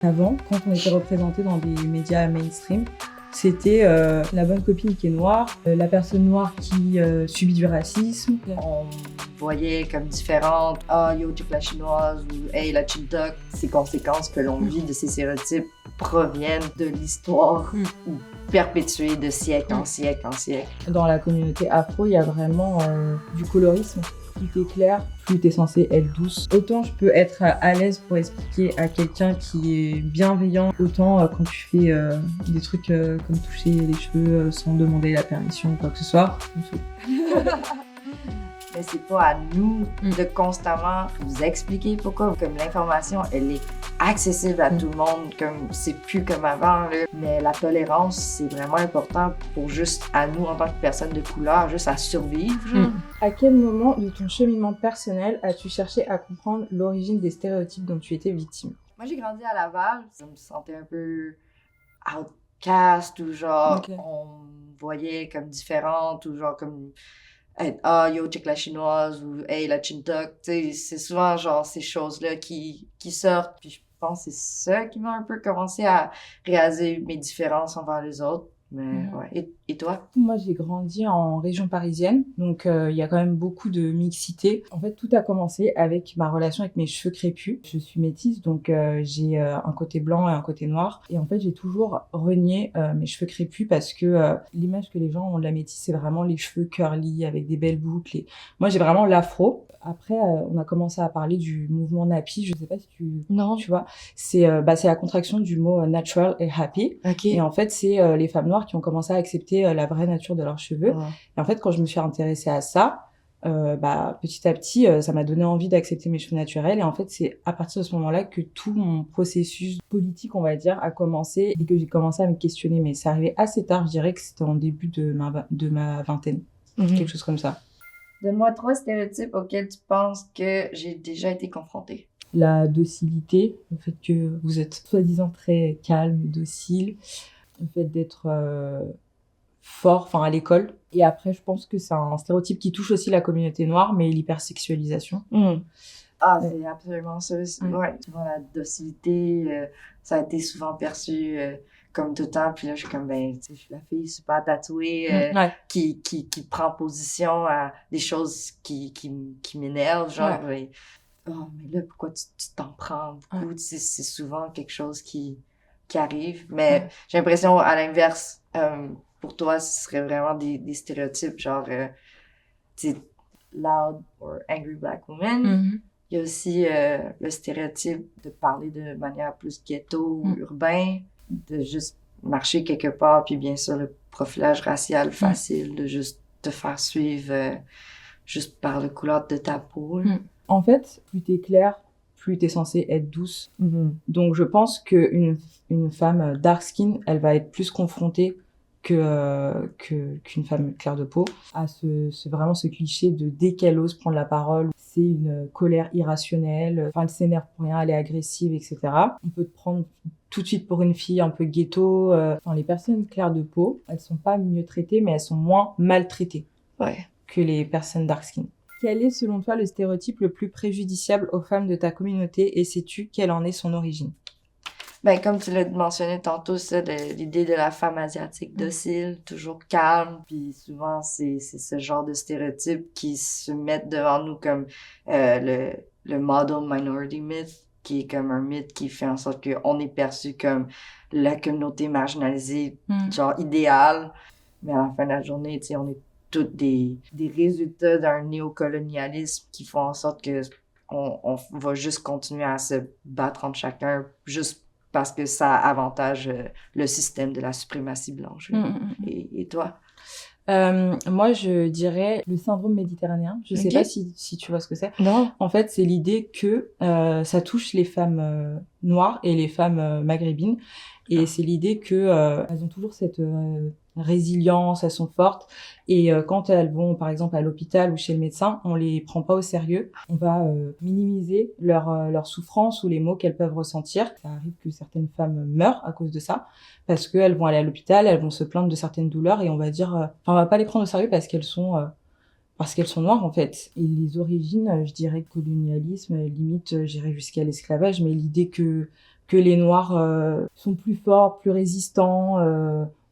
Avant, quand on était représenté dans des médias mainstream, c'était la bonne copine qui est noire, la personne noire qui subit du racisme. On voyait comme différentes, yo, tu la chinoise ou hey, la chintok. Ces conséquences que l'on vit de ces stéréotypes proviennent de l'histoire perpétuée de siècle en siècle en siècle. Dans la communauté afro, il y a vraiment du colorisme. Plus t'es clair, plus t'es censé être douce. Autant je peux être à l'aise pour expliquer à quelqu'un qui est bienveillant, autant quand tu fais des trucs comme toucher les cheveux sans demander la permission ou quoi que ce soit. Mais c'est pas à nous de constamment vous expliquer pourquoi. Comme l'information, elle est accessible à tout le monde, comme c'est plus comme avant. Là. Mais la tolérance, c'est vraiment important pour juste à nous, en tant que personnes de couleur, juste à survivre. Genre. À quel moment de ton cheminement personnel as-tu cherché à comprendre l'origine des stéréotypes dont tu étais victime? Moi, j'ai grandi à Laval. Je me sentais un peu outcast ou genre, on me voyait comme différente ou genre comme... yo, check la chinoise ou hey, la chintok. C'est souvent genre ces choses-là qui sortent. Puis je pense que c'est ça qui m'a un peu commencé à réaliser mes différences envers les autres. Mais ouais. Et toi? Moi, j'ai grandi en région parisienne, donc il y a quand même beaucoup de mixité. En fait, tout a commencé avec ma relation avec mes cheveux crépus. Je suis métisse, donc j'ai un côté blanc et un côté noir. Et en fait, j'ai toujours renié mes cheveux crépus parce que l'image que les gens ont de la métisse, c'est vraiment les cheveux curly avec des belles boucles. Et moi, j'ai vraiment l'afro. Après, on a commencé à parler du mouvement nappy. Je sais pas si tu vois. C'est la contraction du mot natural et happy. Okay. Et en fait, c'est les femmes noires qui ont commencé à accepter la vraie nature de leurs cheveux. Et en fait, quand je me suis intéressée à ça, petit à petit, ça m'a donné envie d'accepter mes cheveux naturels. Et en fait, c'est à partir de ce moment-là que tout mon processus politique, on va dire, a commencé et que j'ai commencé à me questionner. Mais c'est arrivé assez tard, je dirais que c'était en début de ma vingtaine. Quelque chose comme ça. Donne-moi 3 stéréotypes auxquels tu penses que j'ai déjà été confrontée. La docilité, le fait que vous êtes soi-disant très calme, docile, le fait d'être fort, à l'école. Et après, je pense que c'est un stéréotype qui touche aussi la communauté noire, mais l'hypersexualisation. C'est absolument ça. Ouais, souvent la docilité, ça a été souvent perçu comme tout le temps. Puis là, je suis comme, je suis la fille super tatouée qui prend position à des choses qui m'énervent. Genre, mais là, pourquoi tu t'en prends beaucoup? C'est souvent quelque chose qui arrive. Mais j'ai l'impression, à l'inverse, pour toi, ce serait vraiment des stéréotypes, genre, loud or angry black woman. Il y a aussi le stéréotype de parler de manière plus ghetto ou urbain, de juste marcher quelque part, puis bien sûr le profilage racial facile, de juste te faire suivre juste par la couleur de ta peau. En fait, plus t'es claire, plus t'es censée être douce. Donc je pense qu'une femme dark skin, elle va être plus confrontée qu'une femme claire de peau à vraiment ce cliché de dès qu'elle ose prendre la parole, c'est une colère irrationnelle, elle s'énerve pour rien, elle est agressive, etc. On peut te prendre tout de suite pour une fille un peu ghetto. Les personnes claires de peau, elles sont pas mieux traitées, mais elles sont moins maltraitées que les personnes dark skin. Quel est selon toi le stéréotype le plus préjudiciable aux femmes de ta communauté et sais-tu quelle en est son origine? Comme tu l'as mentionné tantôt, ça, l'idée de la femme asiatique docile, toujours calme, puis souvent c'est ce genre de stéréotypes qui se mettent devant nous comme le model minority myth, qui est comme un mythe qui fait en sorte qu'on est perçu comme la communauté marginalisée, genre idéale, mais à la fin de la journée, tu sais, on est tous des résultats d'un néocolonialisme qui font en sorte que on va juste continuer à se battre entre chacun, juste parce que ça avantage le système de la suprématie blanche. Et toi? Moi, je dirais le syndrome méditerranéen. Je sais pas si tu vois ce que c'est. Non. En fait, c'est l'idée que ça touche les femmes noires et les femmes maghrébines. Et c'est l'idée que elles ont toujours cette résilience, elles sont fortes. Et quand elles vont, par exemple, à l'hôpital ou chez le médecin, on les prend pas au sérieux. On va minimiser leur souffrance ou les maux qu'elles peuvent ressentir. Ça arrive que certaines femmes meurent à cause de ça, parce qu'elles vont aller à l'hôpital, elles vont se plaindre de certaines douleurs et on va dire, on va pas les prendre au sérieux parce qu'elles sont noires en fait. Et les origines, je dirais colonialisme, limite, j'irais jusqu'à l'esclavage, mais l'idée que que les Noirs sont plus forts, plus résistants,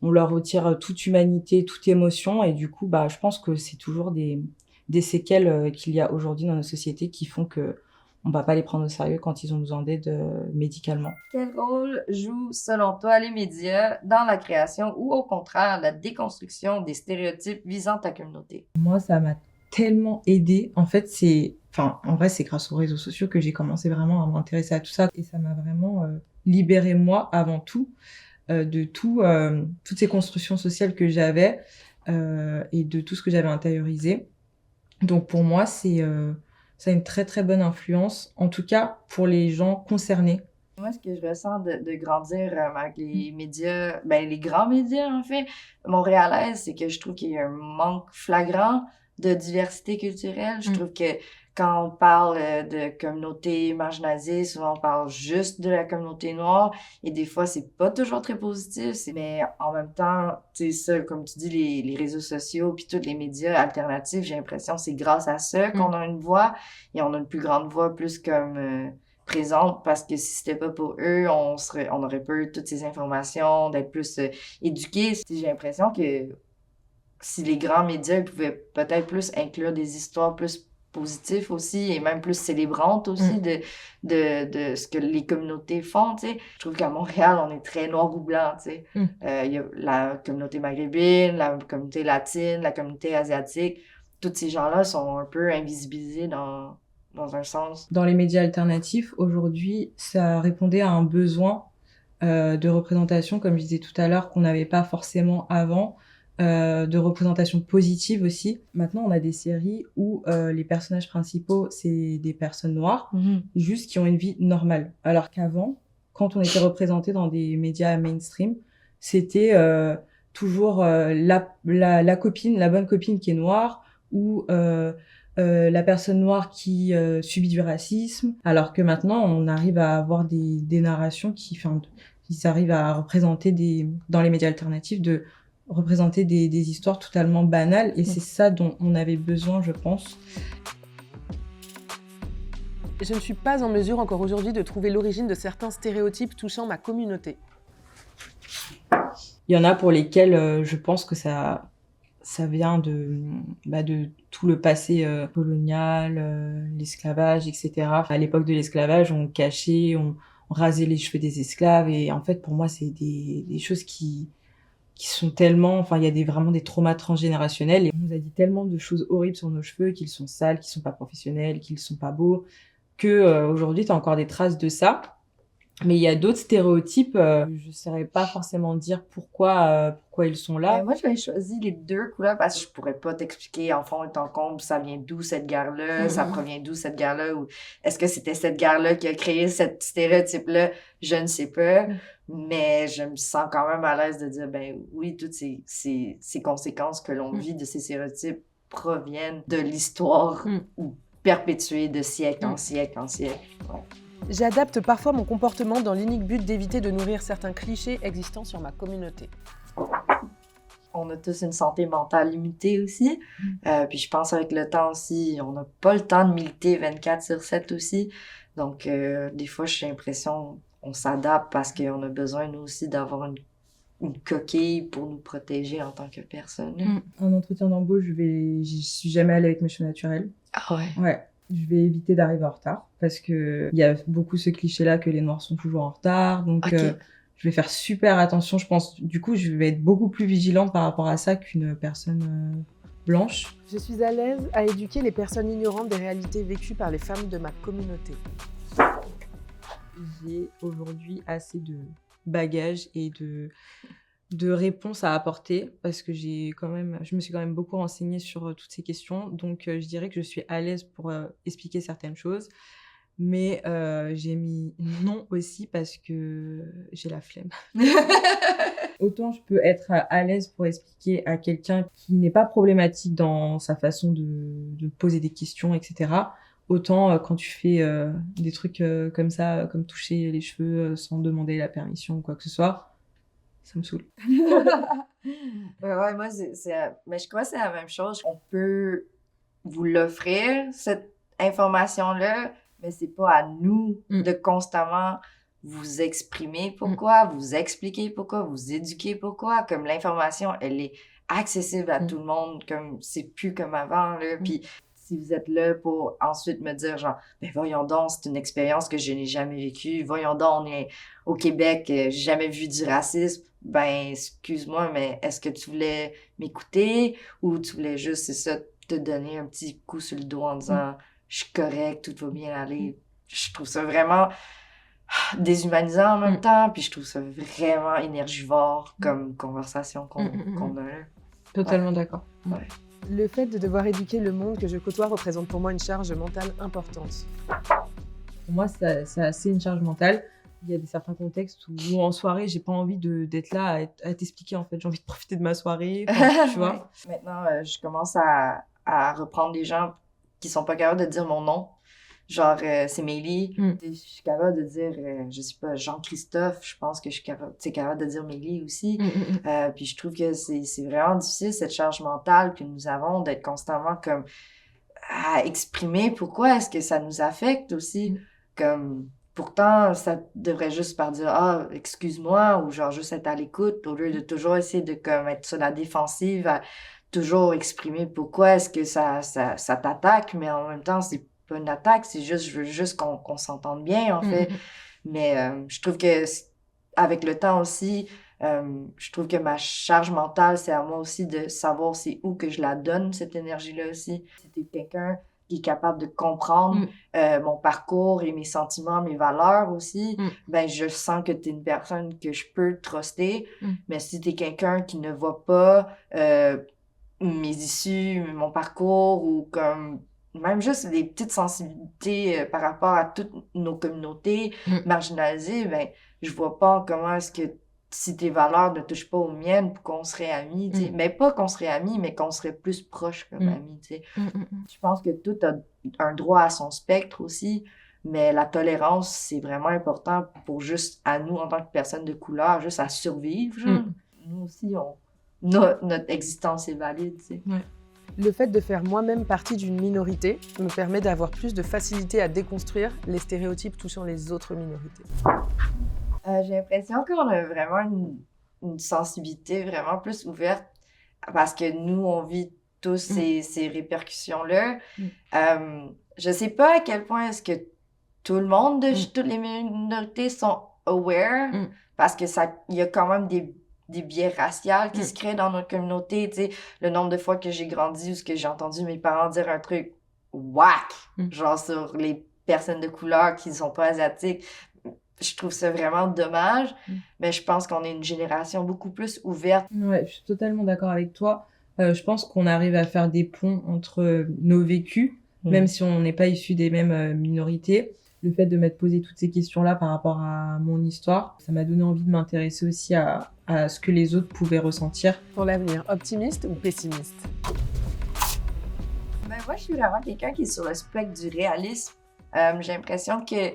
on leur retire toute humanité, toute émotion, et du coup, je pense que c'est toujours des séquelles qu'il y a aujourd'hui dans nos sociétés qui font que on va pas les prendre au sérieux quand ils ont besoin d'aide médicalement. Quel rôle jouent, selon toi, les médias dans la création ou, au contraire, la déconstruction des stéréotypes visant ta communauté? Moi, ça m'a tellement aidée. En fait, en vrai, c'est grâce aux réseaux sociaux que j'ai commencé vraiment à m'intéresser à tout ça. Et ça m'a vraiment libérée, moi, avant tout, de toutes ces constructions sociales que j'avais et de tout ce que j'avais intériorisé. Donc, pour moi, ça a une très, très bonne influence, en tout cas pour les gens concernés. Moi, ce que je ressens de grandir avec les médias, les grands médias, en fait, montréalais, c'est que je trouve qu'il y a un manque flagrant de diversité culturelle. Je trouve que quand on parle de communauté marginalisée, souvent on parle juste de la communauté noire, et des fois, c'est pas toujours très positif. Mais en même temps, tu sais, ça, comme tu dis, les réseaux sociaux, puis tous les médias alternatifs, j'ai l'impression que c'est grâce à ça qu'on a une voix, et on a une plus grande voix, plus comme... présente, parce que si c'était pas pour eux, on aurait pas eu toutes ces informations, d'être plus éduqués. J'ai l'impression que si les grands médias pouvaient peut-être plus inclure des histoires plus positives aussi, et même plus célébrantes aussi de ce que les communautés font, tu sais. Je trouve qu'à Montréal, on est très noir ou blanc, tu sais. Il y a la communauté maghrébine, la communauté latine, la communauté asiatique. Tous ces gens-là sont un peu invisibilisés dans un sens. Dans les médias alternatifs, aujourd'hui, ça répondait à un besoin de représentation, comme je disais tout à l'heure, qu'on n'avait pas forcément avant, de représentation positive aussi. Maintenant, on a des séries où les personnages principaux, c'est des personnes noires, juste qui ont une vie normale. Alors qu'avant, quand on était représenté dans des médias mainstream, c'était toujours la copine, la bonne copine qui est noire, ou la personne noire qui subit du racisme, alors que maintenant on arrive à avoir des narrations qui arrivent à représenter dans les médias alternatifs, de représenter des histoires totalement banales, et c'est ça dont on avait besoin, je pense. Je ne suis pas en mesure encore aujourd'hui de trouver l'origine de certains stéréotypes touchant ma communauté. Il y en a pour lesquels je pense que ça vient de tout le passé colonial, l'esclavage, etc. À l'époque de l'esclavage, on cachait, on rasait les cheveux des esclaves, et en fait, pour moi, c'est des choses qui sont tellement... Enfin, il y a vraiment des traumas transgénérationnels, et on nous a dit tellement de choses horribles sur nos cheveux, qu'ils sont sales, qu'ils sont pas professionnels, qu'ils sont pas beaux, que aujourd'hui, t'as encore des traces de ça. Mais il y a d'autres stéréotypes, je saurais pas forcément dire pourquoi ils sont là. Moi, j'avais choisi les deux couleurs parce que je pourrais pas t'expliquer en fond et en comble ça vient d'où cette guerre-là, ça provient d'où cette guerre-là, ou est-ce que c'était cette guerre-là qui a créé cet stéréotype-là, je ne sais pas, mais je me sens quand même à l'aise de dire, oui, toutes ces conséquences que l'on vit de ces stéréotypes proviennent de l'histoire perpétuée de siècle en siècle en siècle. Ouais. J'adapte parfois mon comportement dans l'unique but d'éviter de nourrir certains clichés existants sur ma communauté. On a tous une santé mentale limitée aussi. Puis je pense avec le temps aussi, on n'a pas le temps de militer 24/7 aussi. Donc, des fois, j'ai l'impression qu'on s'adapte parce qu'on a besoin, nous aussi, d'avoir une coquille pour nous protéger en tant que personne. En entretien d'embauche, j'y suis jamais allée avec mes cheveux naturels. Ah ouais? Ouais. Je vais éviter d'arriver en retard parce que il y a beaucoup ce cliché-là que les Noirs sont toujours en retard. Donc, je vais faire super attention, je pense. Du coup, je vais être beaucoup plus vigilante par rapport à ça qu'une personne blanche. Je suis à l'aise à éduquer les personnes ignorantes des réalités vécues par les femmes de ma communauté. J'ai aujourd'hui assez de bagages et de réponses à apporter parce que je me suis quand même beaucoup renseignée sur toutes ces questions. Donc, je dirais que je suis à l'aise pour expliquer certaines choses. Mais j'ai mis non aussi parce que j'ai la flemme. Autant je peux être à l'aise pour expliquer à quelqu'un qui n'est pas problématique dans sa façon de poser des questions, etc. Autant quand tu fais des trucs comme ça, comme toucher les cheveux sans demander la permission ou quoi que ce soit, ça me saoule. Ouais, moi, mais je crois que c'est la même chose. On peut vous l'offrir, cette information-là, mais c'est pas à nous de constamment vous exprimer pourquoi, vous expliquer pourquoi, vous éduquer pourquoi. Comme l'information, elle est accessible à tout le monde, comme c'est plus comme avant, là. Puis si vous êtes là pour ensuite me dire genre, ben voyons donc, c'est une expérience que je n'ai jamais vécue, voyons donc, on est au Québec, j'ai jamais vu du racisme, ben excuse-moi, mais est-ce que tu voulais m'écouter ou tu voulais juste, c'est ça, te donner un petit coup sur le dos en disant, je suis correct, tout va bien aller. Je trouve ça vraiment déshumanisant en même temps, puis je trouve ça vraiment énergivore comme conversation qu'on a là. Totalement d'accord. Ouais. Le fait de devoir éduquer le monde que je côtoie représente pour moi une charge mentale importante. Pour moi, c'est assez une charge mentale. Il y a certains contextes où en soirée, j'ai pas envie d'être là à t'expliquer, en fait. J'ai envie de profiter de ma soirée, tu vois. Maintenant, je commence à reprendre des gens qui sont pas capables de dire mon nom. Genre, c'est Mélie. Je suis capable de dire, je sais pas, Jean-Christophe. Je pense que je suis capable de dire Mélie aussi. Puis je trouve que c'est vraiment difficile, cette charge mentale que nous avons d'être constamment comme à exprimer pourquoi est-ce que ça nous affecte aussi. Comme, pourtant, ça devrait juste par dire, ah, excuse-moi, ou genre juste être à l'écoute, au lieu de toujours essayer de comme être sur la défensive, à toujours exprimer pourquoi est-ce que ça t'attaque, mais en même temps, c'est pas une attaque, c'est juste, je veux juste qu'on s'entende bien, en fait. Mais je trouve que avec le temps aussi, je trouve que ma charge mentale, c'est à moi aussi de savoir c'est où que je la donne, cette énergie-là aussi. Si t'es quelqu'un qui est capable de comprendre mon parcours et mes sentiments, mes valeurs aussi, ben je sens que t'es une personne que je peux truster. Mais si t'es quelqu'un qui ne voit pas mes issues, mon parcours ou comme même juste des petites sensibilités par rapport à toutes nos communautés marginalisées, ben je vois pas comment est-ce que si tes valeurs ne touchent pas aux miennes, qu'on serait amis, tu sais. Mais pas qu'on serait amis, mais qu'on serait plus proches comme amis, tu sais. Je pense que tout a un droit à son spectre aussi, mais la tolérance, c'est vraiment important pour juste, à nous, en tant que personnes de couleur, juste à survivre, genre. Nous aussi, notre existence est valide, tu sais. Le fait de faire moi-même partie d'une minorité me permet d'avoir plus de facilité à déconstruire les stéréotypes touchant les autres minorités. J'ai l'impression qu'on a vraiment une sensibilité vraiment plus ouverte parce que nous, on vit tous ces répercussions-là. Je sais pas à quel point est-ce que tout le monde de toutes les minorités sont aware parce que il y a quand même des biais raciaux qui se créent dans notre communauté, tu sais, le nombre de fois que j'ai grandi ou ce que j'ai entendu mes parents dire un truc whack, genre sur les personnes de couleur qui ne sont pas asiatiques. Je trouve ça vraiment dommage, mais je pense qu'on est une génération beaucoup plus ouverte. Ouais, je suis totalement d'accord avec toi. Je pense qu'on arrive à faire des ponts entre nos vécus, même si on n'est pas issus des mêmes minorités. Le fait de m'être posé toutes ces questions-là par rapport à mon histoire, ça m'a donné envie de m'intéresser aussi à ce que les autres pouvaient ressentir. Pour l'avenir, optimiste ou pessimiste? Ben, moi, je suis vraiment quelqu'un qui est sur le spectre du réalisme. J'ai l'impression que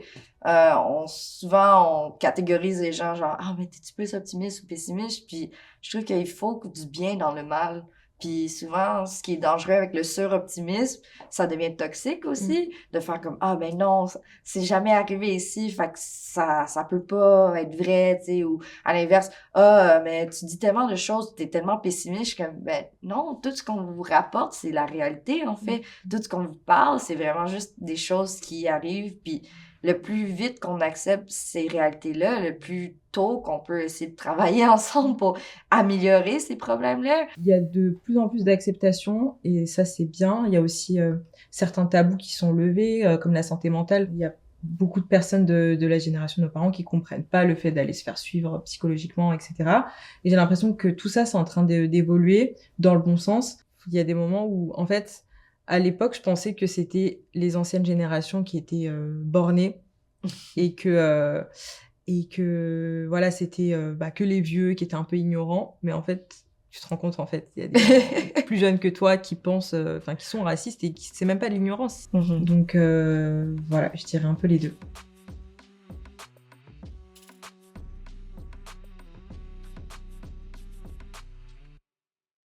souvent on catégorise les gens genre « Ah, mais t'es-tu plus optimiste ou pessimiste? » Puis je trouve qu'il faut du bien dans le mal. Puis souvent, ce qui est dangereux avec le suroptimisme, ça devient toxique aussi, de faire comme « Ah, ben non, c'est jamais arrivé ici, fait que ça peut pas être vrai, tu sais. » Ou à l'inverse « Ah, mais tu dis tellement de choses, t'es tellement pessimiste. » Je suis comme « Ben non, tout ce qu'on vous rapporte, c'est la réalité, en fait. Tout ce qu'on vous parle, c'est vraiment juste des choses qui arrivent, puis le plus vite qu'on accepte ces réalités-là, le plus tôt qu'on peut essayer de travailler ensemble pour améliorer ces problèmes-là. Il y a de plus en plus d'acceptation et ça, c'est bien. Il y a aussi certains tabous qui sont levés, comme la santé mentale. Il y a beaucoup de personnes de la génération de nos parents qui comprennent pas le fait d'aller se faire suivre psychologiquement, etc. Et j'ai l'impression que tout ça, c'est en train d'évoluer dans le bon sens. Il y a des moments où, en fait, à l'époque, je pensais que c'était les anciennes générations qui étaient bornées et que voilà, c'était que les vieux qui étaient un peu ignorants. Mais en fait, tu te rends compte, en fait, il y a des gens plus jeunes que toi qui pensent, qui sont racistes et c'est même pas de l'ignorance. Donc voilà, je dirais un peu les deux.